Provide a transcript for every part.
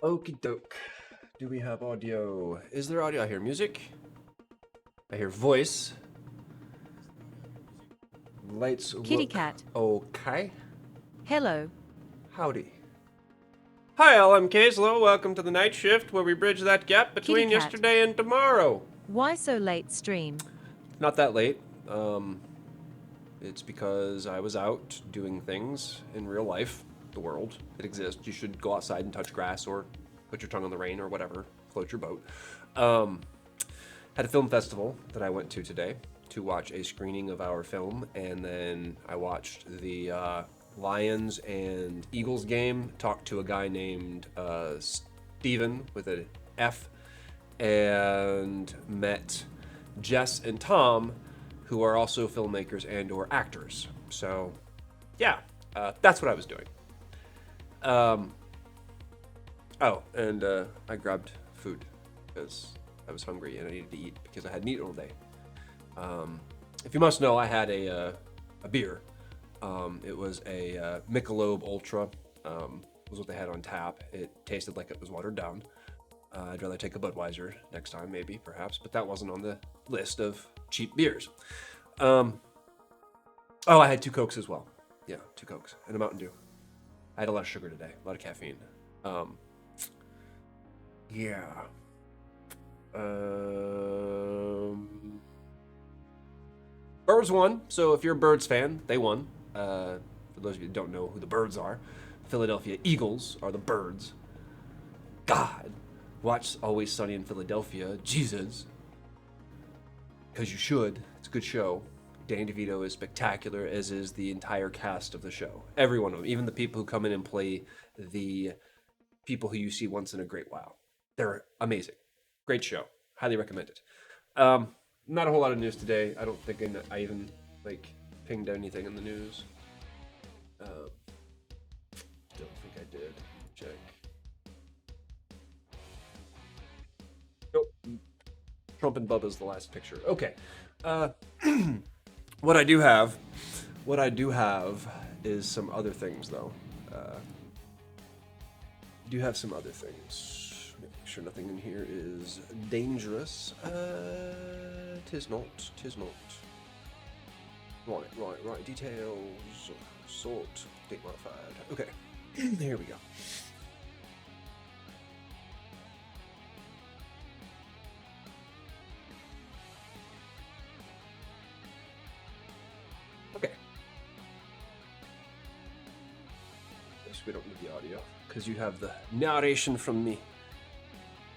Okie doke. Do we have audio? Is there audio? I hear music. I hear voice. Lights Kitty look cat. okay. Hello. Howdy. Hi, all. I'm Kaezlo. Welcome to the night shift where we bridge that gap between Kitty cat. yesterday and tomorrow. Why so late stream? Not that late. It's because I was out doing things in real life, the world that exists. You should go outside and touch grass or put your tongue on the rain or whatever, float your boat. Had a film festival that I went to today to watch a screening of our film, and then I watched the Lions and Eagles game, talked to a guy named Steven with an F, and met Jess and Tom, who are also filmmakers and or actors. So, yeah, that's what I was doing. I grabbed food because I was hungry and I needed to eat because I hadn't eaten all day. If you must know, I had a beer. It was a Michelob Ultra. Was what they had on tap. It tasted like it was watered down. I'd rather take a Budweiser next time, maybe, perhaps, but that wasn't on the list of cheap beers. I had 2 Cokes as well. Yeah, 2 Cokes and a Mountain Dew. I had a lot of sugar today, a lot of caffeine. Yeah. Birds won, so if you're a Birds fan, they won. For those of you who don't know who the Birds are, Philadelphia Eagles are the Birds. God. Watch Always Sunny in Philadelphia. Jesus. Because you should. It's a good show. Danny DeVito is spectacular, as is the entire cast of the show. Every one of them. Even the people who come in and play the people who you see once in a great while. They're amazing. Great show. Highly recommend it. Not a whole lot of news today. I don't think I even, pinged anything in the news. Don't think I did. Check. Nope. Trump and Bubba's the last picture. Okay. What I do have is some other things, though. Do have some other things. Make sure nothing in here is dangerous. Tis not. Right. Details. Sort. Date modified. Okay. Here we go. Okay. Guess we don't need the audio because you have the narration from me.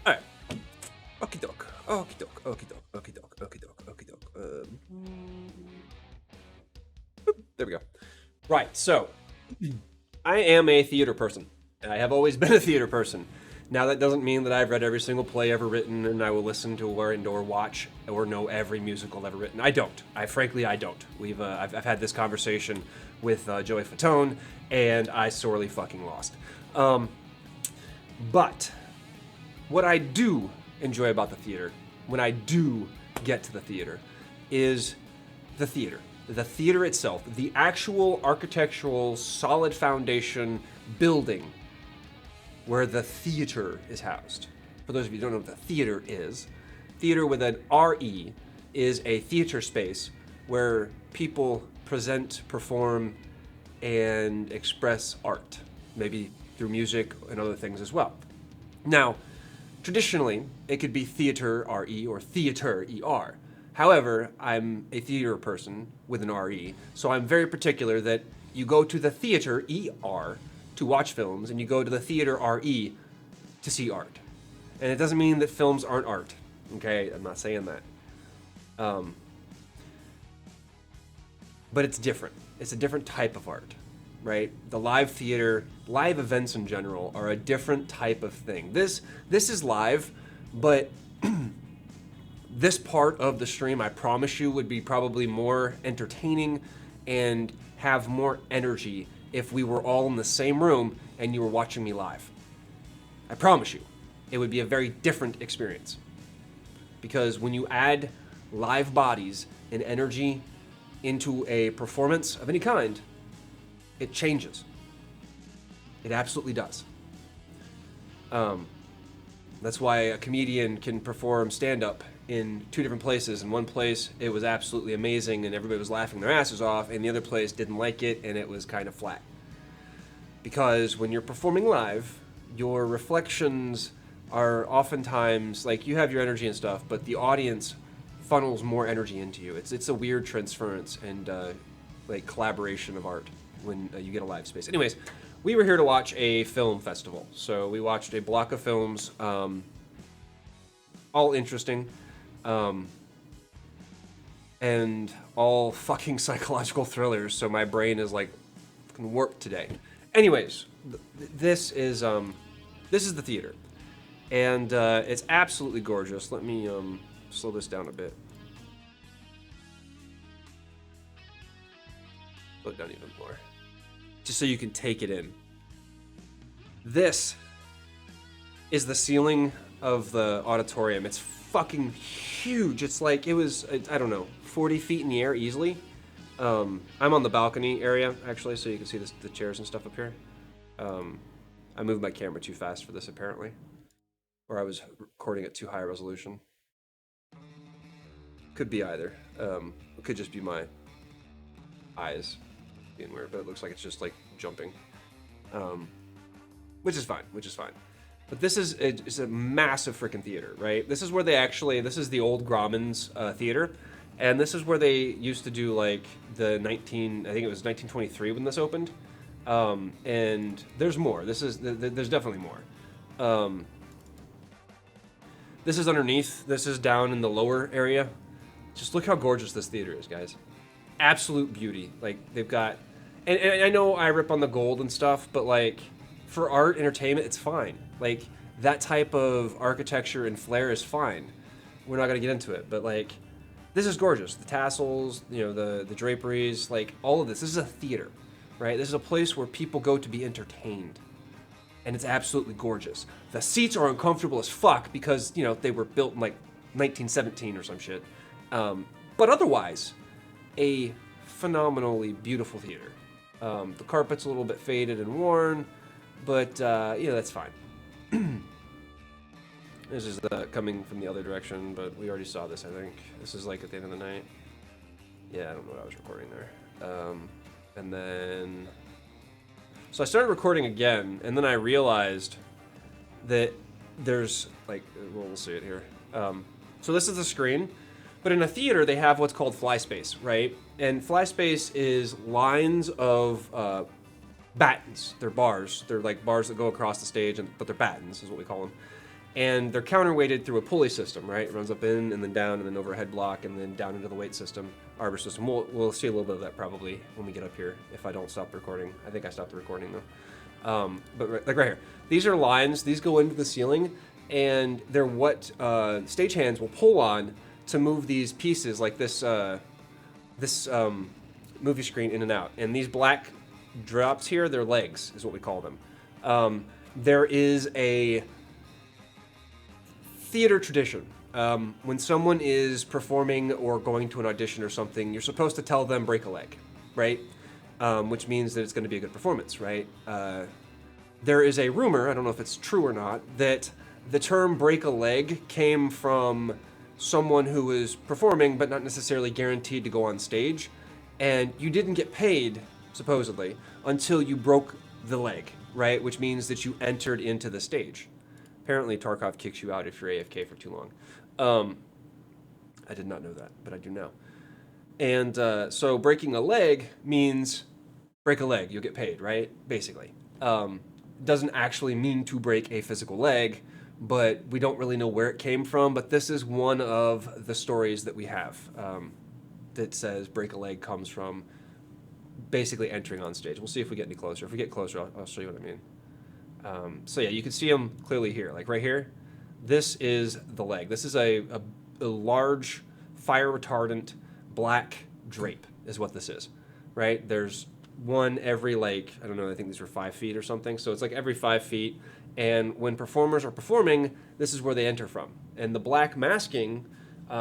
All right. Okie doke. There we go. Right. So, I am a theater person. I have always been a theater person. Now, that doesn't mean that I've read every single play ever written and I will listen to or watch or know every musical ever written. I don't. Frankly, I don't. I've had this conversation with Joey Fatone, and I sorely fucking lost. But what I do enjoy about the theater, when I do get to the theater, is the theater. The theater itself, the actual architectural solid foundation building where the theater is housed. For those of you who don't know what the theater with an R-E is a theater space where people present, perform, and express art, maybe through music and other things as well. Now, traditionally, it could be theater, R-E, or theater, E-R. However, I'm a theater person with an R-E, so I'm very particular that you go to the theater, E-R, to watch films, and you go to the theater, R-E, to see art. And it doesn't mean that films aren't art, okay? I'm not saying that. But it's different. It's a different type of art, right? The live theater, live events in general, are a different type of thing. This is live, but this part of the stream, I promise you, would be probably more entertaining and have more energy if we were all in the same room and you were watching me live. I promise you, it would be a very different experience. Because when you add live bodies and energy into a performance of any kind, it changes. It absolutely does. That's why a comedian can perform stand-up in two different places. In one place, it was absolutely amazing and everybody was laughing their asses off, and the other place didn't like it and it was kind of flat. Because when you're performing live, your reflections are oftentimes, like, you have your energy and stuff, but the audience funnels more energy into you. It's a weird transference and like collaboration of art when you get a live space. Anyways, we were here to watch a film festival. So we watched a block of films, all interesting, and all fucking psychological thrillers. So my brain is like fucking warped today. Anyways, this is the theater, and it's absolutely gorgeous. Let me slow this down a bit. Slow it down even more, just so you can take it in. This is the ceiling of the auditorium. It's fucking huge. It's like, it was, I don't know, 40 feet in the air easily. I'm on the balcony area, actually, so you can see the chairs and stuff up here. I moved my camera too fast for this, apparently. Or I was recording at too high a resolution. Could be either. It could just be my eyes being weird, but it looks like it's just, like, jumping. Which is fine. But this is it's a massive freaking theater, right? This is where this is the old Grauman's theater. And this is where they used to do, like, I think it was 1923 when this opened. And there's more. There's definitely more. This is underneath. This is down in the lower area. Just look how gorgeous this theater is, guys. Absolute beauty. Like, they've got, and I know I rip on the gold and stuff, but, like, for art, entertainment, it's fine. Like, that type of architecture and flair is fine. We're not gonna get into it, but, like, this is gorgeous. The tassels, you know, the draperies, like, all of this. This is a theater, right? This is a place where people go to be entertained. And it's absolutely gorgeous. The seats are uncomfortable as fuck because, you know, they were built in, like, 1917 or some shit. But otherwise, a phenomenally beautiful theater. The carpet's a little bit faded and worn, but, you know, that's fine. This is coming from the other direction, but we already saw this, I think. This is like at the end of the night. Yeah, I don't know what I was recording there. And then... So I started recording again, and then I realized that there's, like, well, we'll see it here. So this is the screen, but in a theater, they have what's called fly space, right? And fly space is lines of battens. They're bars. They're like bars that go across the stage, but they're battens is what we call them. And they're counterweighted through a pulley system, right? It runs up in and then down and then overhead block and then down into the weight system, arbor system. We'll see a little bit of that probably when we get up here if I don't stop the recording. I think I stopped the recording though. But like right here, these are lines. These go into the ceiling, and they're what stagehands will pull on to move these pieces like this movie screen in and out. And these black drops here, they're legs, is what we call them. There is a theater tradition. When someone is performing or going to an audition or something, you're supposed to tell them break a leg, right? Which means that it's going to be a good performance, right? There is a rumor, I don't know if it's true or not, that the term break a leg came from someone who was performing but not necessarily guaranteed to go on stage, and you didn't get paid, supposedly, until you broke the leg, right? Which means that you entered into the stage. Apparently, Tarkov kicks you out if you're AFK for too long. I did not know that, but I do now. And so breaking a leg means break a leg, you'll get paid, right? Basically. Doesn't actually mean to break a physical leg, but we don't really know where it came from. But this is one of the stories that we have that says break a leg comes from basically entering on stage. We'll see if we get any closer. If we get closer, I'll show you what I mean. So yeah, you can see them clearly here. Like right here, this is the leg. This is a large fire retardant black drape is what this is, right? There's one every, like, I don't know, I think these are 5 feet or something. So it's like every 5 feet. And when performers are performing, this is where they enter from. And the black masking,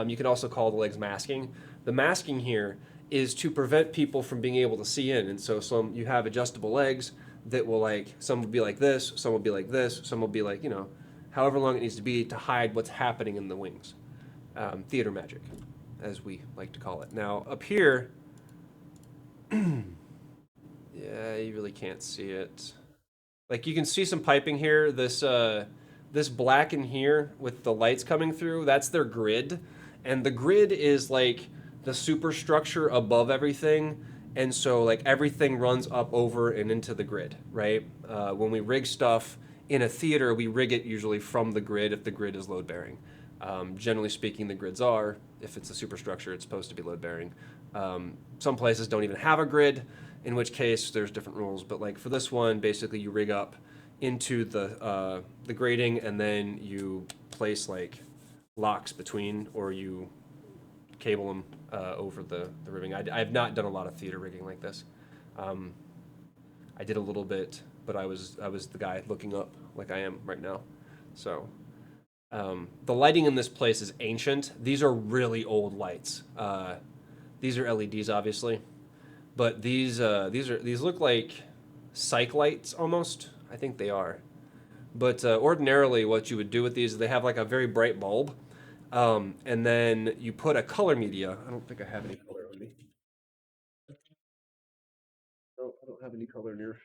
you can also call the legs masking. The masking here is to prevent people from being able to see in. And so you have adjustable legs that will like some will be like this, some will be like this, some will be like however long it needs to be to hide what's happening in the wings. Theater magic, as we like to call it. Now up here, yeah, you really can't see it. Like you can see some piping here. This black in here with the lights coming through, that's their grid. And the grid is like the superstructure above everything. And so like everything runs up over and into the grid, right? When we rig stuff in a theater, we rig it usually from the grid if the grid is load bearing. Generally speaking, the grids are. If it's a superstructure, it's supposed to be load bearing. Some places don't even have a grid, in which case there's different rules. But like for this one, basically you rig up into the grating and then you place like locks between, or you cable them over the ribbing. I have not done a lot of theater rigging like this. Um, I did a little bit, but I was the guy looking up like I am right now. So the lighting in this place is ancient. These are really old lights. These are LEDs, obviously, but these look like cyc lights almost. I think they are. But ordinarily, what you would do with these is they have like a very bright bulb, and then you put a color media. I don't think I have any color on me. No, I don't have any color near.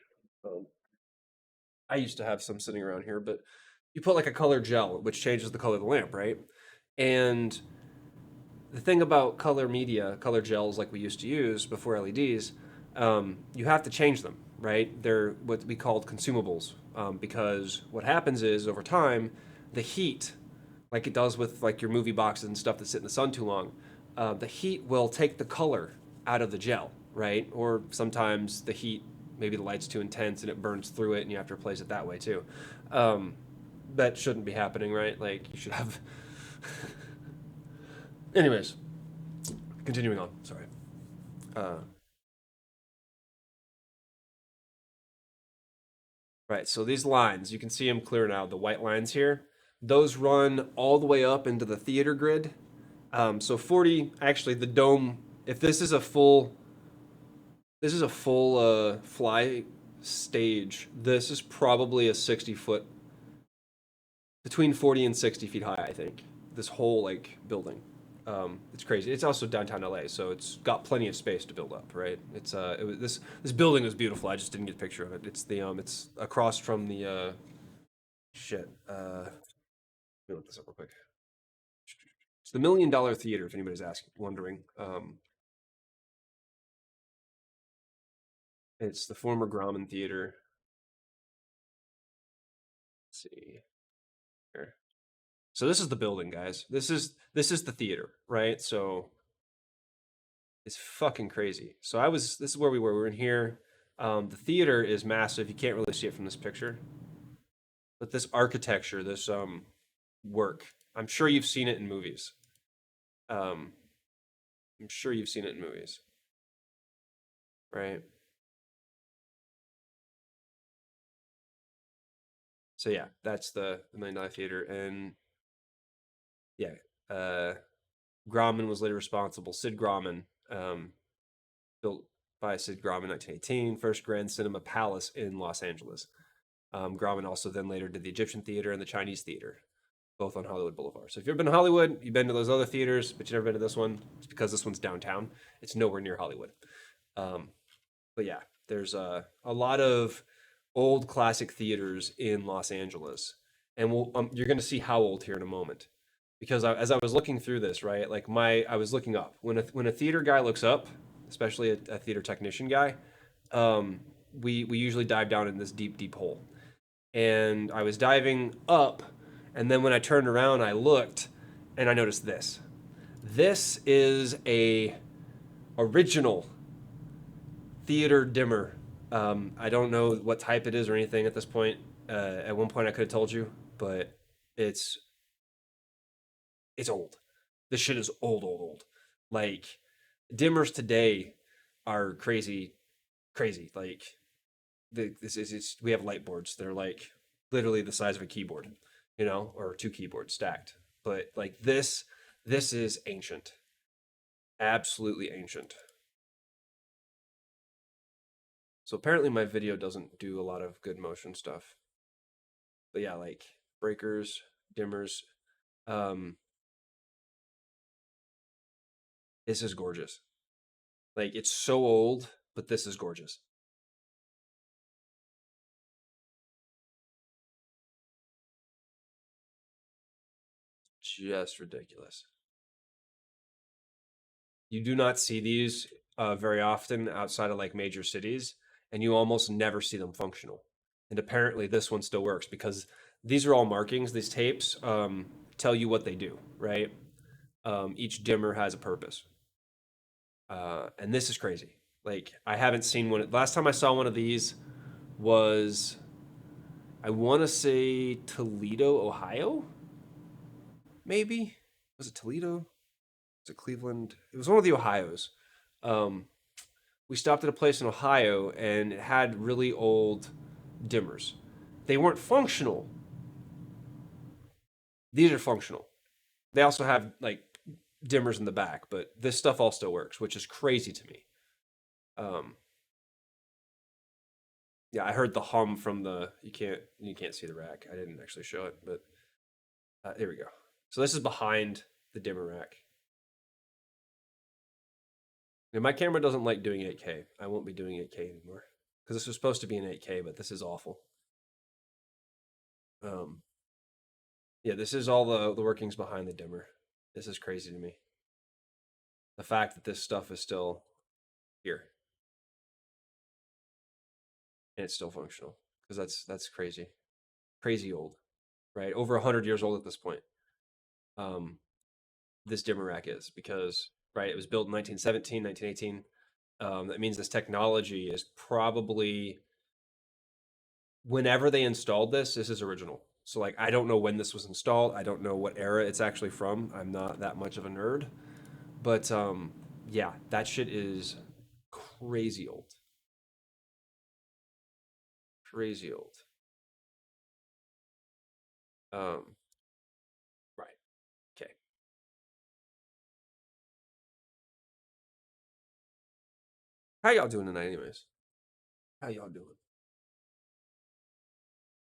Um, I used to have some sitting around here, but you put like a color gel, which changes the color of the lamp, right? And the thing about color media, color gels like we used to use before LEDs, you have to change them, right? They're what we called consumables, because what happens is over time, the heat, like it does with like your movie boxes and stuff that sit in the sun too long, the heat will take the color out of the gel, right? Or sometimes the heat, maybe the light's too intense and it burns through it, and you have to replace it that way too. Um, that shouldn't be happening, right? Like you should have. Anyways, continuing on. Sorry. Uh, right. So these lines, you can see them clear now. The white lines here, those run all the way up into the theater grid. So 40, actually, the dome. If this is a full fly stage, this is probably a 60 foot, between 40 and 60 feet high. I think this whole like building. It's crazy. It's also downtown LA, so it's got plenty of space to build up, right? This building was beautiful. I just didn't get a picture of it. It's across from the shit. Let me look this up real quick. It's the $1 Million Theater, if anybody's asking, wondering. It's the former Grauman Theater. Let's see here. So this is the building, guys. This is the theater, right? So it's fucking crazy. So this is where we were. We were in here. The theater is massive. You can't really see it from this picture, but this architecture, this work, I'm sure you've seen it in movies. Um, I'm sure you've seen it in movies, right? So yeah, that's the $1 Million Theater, and yeah, uh, Grauman was later responsible. Sid Grauman, built by Sid Grauman, 1918, first Grand Cinema Palace in Los Angeles. Grauman also then later did the Egyptian Theater and the Chinese Theater, both on Hollywood Boulevard. So if you've ever been to Hollywood, you've been to those other theaters, but you've never been to this one. It's because this one's downtown. It's nowhere near Hollywood. Um, but yeah, there's a lot of old classic theaters in Los Angeles, and you're going to see how old here in a moment. Because as I was looking through this, right, like I was looking up when a theater guy looks up, especially a theater technician guy, um, we usually dive down in this deep deep hole, and I was diving up, and then when I turned around, I looked, and I noticed this. This is a original theater dimmer. I don't know what type it is or anything at this point. At one point, I could have told you, but it's it's old. This shit is old, old, old. Like dimmers today are crazy, crazy. Like this is we have light boards. They're like literally the size of a keyboard, or two keyboards stacked. But like this is ancient, absolutely ancient. So apparently my video doesn't do a lot of good motion stuff. But yeah, like breakers, dimmers. Um, this is gorgeous. Like it's so old, but this is gorgeous. Just ridiculous. You do not see these very often outside of like major cities, and you almost never see them functional. And apparently, this one still works because these are all markings. These tapes tell you what they do, right? Each dimmer has a purpose, and this is crazy. Like I haven't seen one. Last time I saw one of these was I want to say Toledo, Ohio, maybe. Was it Toledo? Was it Cleveland? It was one of the Ohio's. Um, we stopped at a place in Ohio and it had really old dimmers. They weren't functional. These are functional. They also have like dimmers in the back, but this stuff all still works, which is crazy to me. Um, yeah, I heard the hum from the. You can't see the rack. I didn't actually show it, but here we go. So this is behind the dimmer rack. And my camera doesn't like doing 8K. I won't be doing 8K anymore because this was supposed to be an 8K, but this is awful. Um, yeah, this is all the workings behind the dimmer. This is crazy to me. The fact that this stuff is still here and it's still functional because that's crazy, crazy old, right? Over 100 years old at this point. Um, this dimmer rack is because right, it was built in 1917, 1918. That means this technology is probably whenever they installed this. This is original. So like, I don't know when this was installed. I don't know what era it's actually from. I'm not that much of a nerd, but yeah, that shit is crazy old. Crazy old. Um, right. Okay. How y'all doing tonight, anyways? How y'all doing?